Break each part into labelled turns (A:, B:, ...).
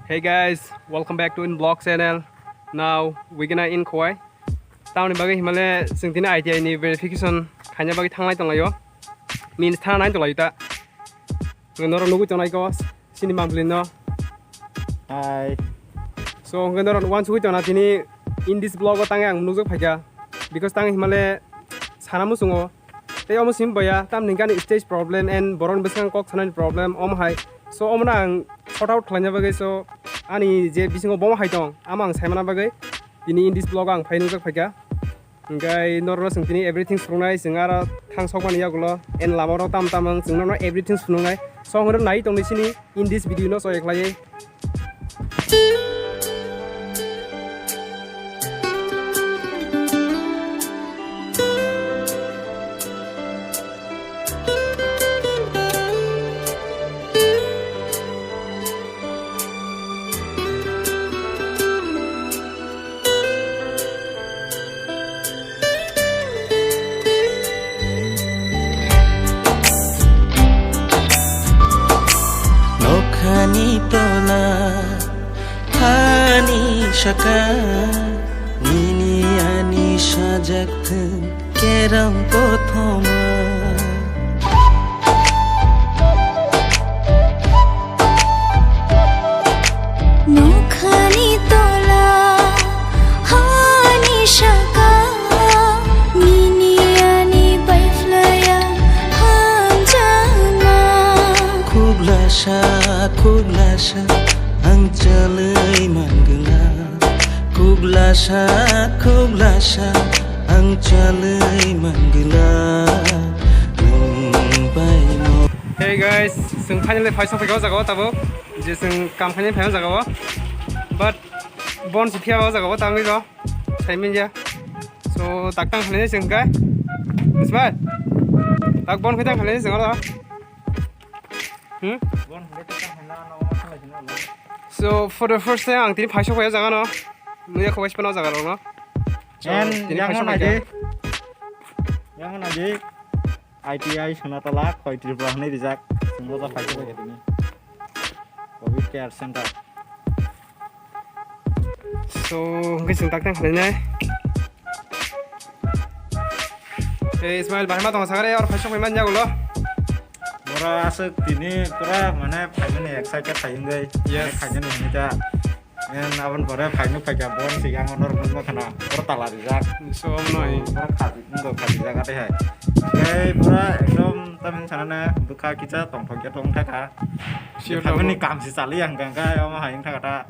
A: Hey guys, welcome back to InBlog channel. Now we're gonna in Kauai. Tauni bagi himale singtina ITI ni verification khanya bagi thanglai tonglayo. Means thana nai tonglayo ta. Ngonoro nugu tonglai ko sini mamplino.
B: Hi.
A: So ngonoro one sugi tongna tini in this blog ko tangai ang nuzuk phaja because tangai himale sanamu sungo. Te omo simbaya tam ningkan stage problem and boron besang kok sanan problem om hai. So omna ang sort out khlanya bagai so ani je bisingo bom hai tong amang saimana bagai ini in this blog ang phainu jak phaika ngai norro singtini everything sungnai singara thang sokman yagulo en lamoro tam tamang singno everything sunungai so ngoro nai tong ni sini in this video no so eklai
C: Hani tola hani shaka nini ani shajaktun keram pothoma
D: nokhani tola hani shaka nini ani baiflaya hanjama
C: Kuglasha ang chalai manggala Kuglasha ang chalai manggala Lumbai mo
A: Hey guys sing finally phaisa phaiga jago tabo je sing kam khani phaiga jago but bon siphia ba jago tangi jo saimin ja so taktang khani sing kai ismail tak bon khitang khani sing ro So for the first time ang tini phaisa phaiga jaga no nuya khowai spana jaga ro no
B: And yang aja ITI Sunatala koi Tripura ni dijak semua tak pakai pakai ini COVID Care Center.
A: So ngai sing taktang khani nai Ismail bahima tong sagare or phaisa phaiman ja gulo
B: Pura asuk ini pura mana pakai ni excited pakai ni, pakai ni ini ja. And awan pura pakai pakai bon sih yang honor pun kena pura talar dijak.
A: so noi
B: Pura kasih enggak kasih dijak ada ya. Kayak pura ekdom temen sana buka kita tong taka. Pakai ni kam sih sali yang gangga yang mah yang taka.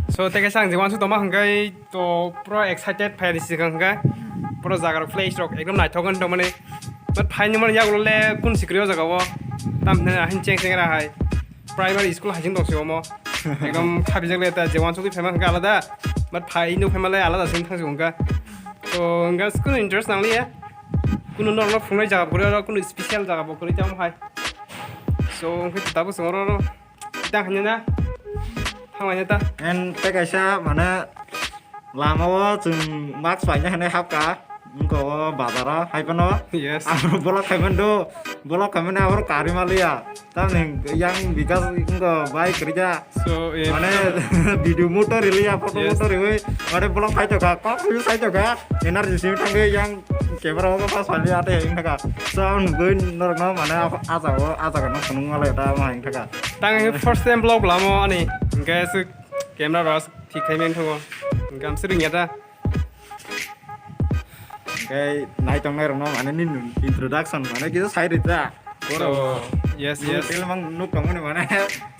A: So teke sang jiwan su toma hanggai to pro excited phai ri sikang ga pro jagar flash rock ekdom nai thogan to mane but phai nyamon ya gule kun sikriyo jaga wo tam na hin cheng cheng ra hai primary school hajing dong siyo mo ekdom khabi jagle ta jiwan su phai ma hangga alada but phai nu phai ma lai alada sing thang jungga to hangga school interest nang li ya kunu nor no phungnai jaga bore ro kunu special jaga bo kori tam hai so hanggai tabu songoro ta hanya na thang ta
B: And tekasya mana lama wo jeng max banyak nih hapka engko bazara hai pano
A: yes
B: bolak kamen awar kari malia tam yang bikas engko baik kerja
A: so
B: mana video motor ili apa motor ini mana bolak hai juga kok view hai juga energi sih tangge yang kamera wo pas bali ate yang taka sound gun norno mana aja kan seneng ngale ta mah yang taka
A: tang first time blog lamo ani guys camera ras thik khai meng thongo gam sering ya ta
B: kayak naik tong merno mana ini introduction mana kita side itu
A: so yes
B: film mang nuk tong ini mana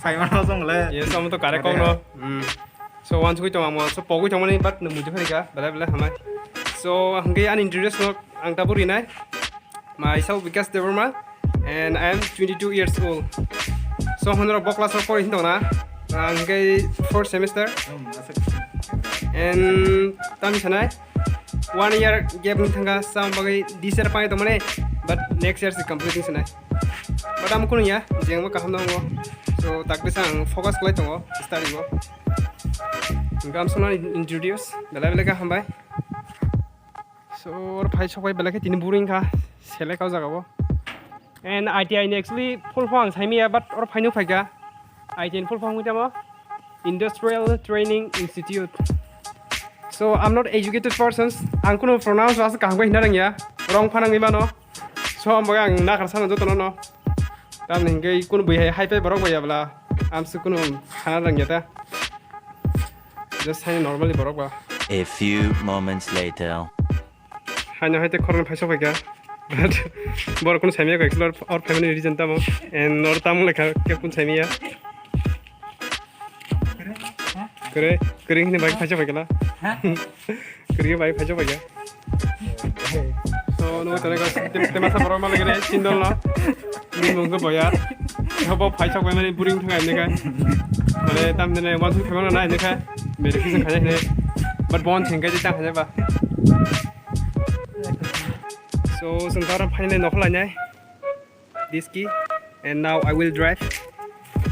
B: saya mana langsung le
A: yes am to kare kong no so one chui tong mo so pogu tong ni but nu muju ka bala hamai so hangge an introduce no ang taburi nai myself Vikas Devarma and I am 22 years old so honor bo class for hin na hangge fourth semester and tami sanai 1 year gap ni thanga sam bagai this year pai to mane but next year is completing sanai but am kun ya jeng ma kaham ngo so tak bisang focus klai to study go gam sona introduce bela ka hambai so or phai chokai bela ke tin buring ka select au jaga bo and ITI actually full phang saimia but or phainu phaiga ITN full form mo Industrial Training Institute. So I'm not educated persons. Ang kuno pronounce as kang ko hinarang ya. Wrong panang iba no. So ang bagang nakarasana joto no. Tam ningay kuno buhay hype barok baya bla. Am su kuno hanarang ya ta. Just hang normally barok ba.
E: A few moments later.
A: Hanya haite koron phaso baya. But bor kuno samiya ko explore or family reason tamo and nor tamu lekha ke kun samiya. Kering ni bike phaso baya la. Kering bike phaso baya. So no tane ko tema sa barok ma lagre chindol no. Ni mong ko boya. Hobo phaso ko mane buring thanga ne ka. Mane tam ne wan su thanga na ne ka. Verification khane ne. But bon thing ka ji tang khane ba. So sekarang finally nokhlanya this key and now I will drive.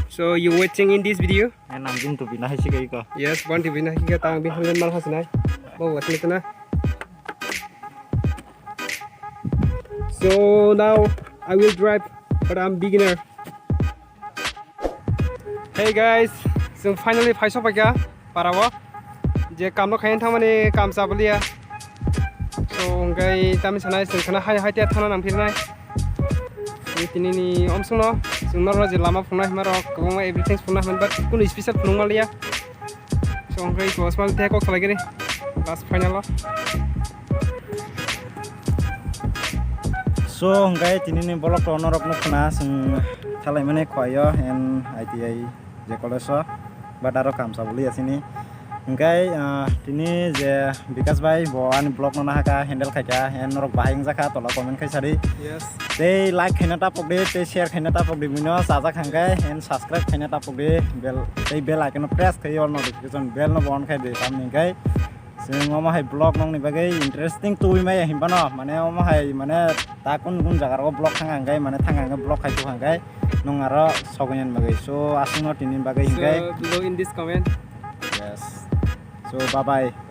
A: So you watching in this video?
B: En anjing tu bina hisi kai ko.
A: Yes, one TV na higa tang bi hangen mal hasinai. Bo wasni tana. So now I will drive, but I'm beginner. Hey guys, so finally phaso paga parawa. Je kam no khain thamani kam sablia. So ngai tami sanai sing khana hai hai te thana nang phirnai. Ni tini ni omsung no sung no je lama phunai maro kong everything phunai man but kun special phunung malia. So ngai ko small te ko khalagi ni last final lo.
B: So ngai tini ni bolok to norok no khna sing thalai mane khoyo en ITI je college badaro kam sabuli asini. Ngai tini je Vikas bhai bo ani blog no nahaka handle khaika en norok bahing jaka tola comment khai sari.
A: Yes.
B: Te like khaina ta pokde te share khaina ta pokde mino saja khangai en subscribe khaina ta pokde bell icon press khai on notification bell no on khai de tam ngai sing oma hai blog nong ni bagai interesting tu mai himba no mane oma hai mane ta kun jagar ko blog khangai mane thanga blog khai tu khangai nong aro sogoyan bagai so asino tinin bagai hingai
A: So below in this comment.
B: yes so bye bye.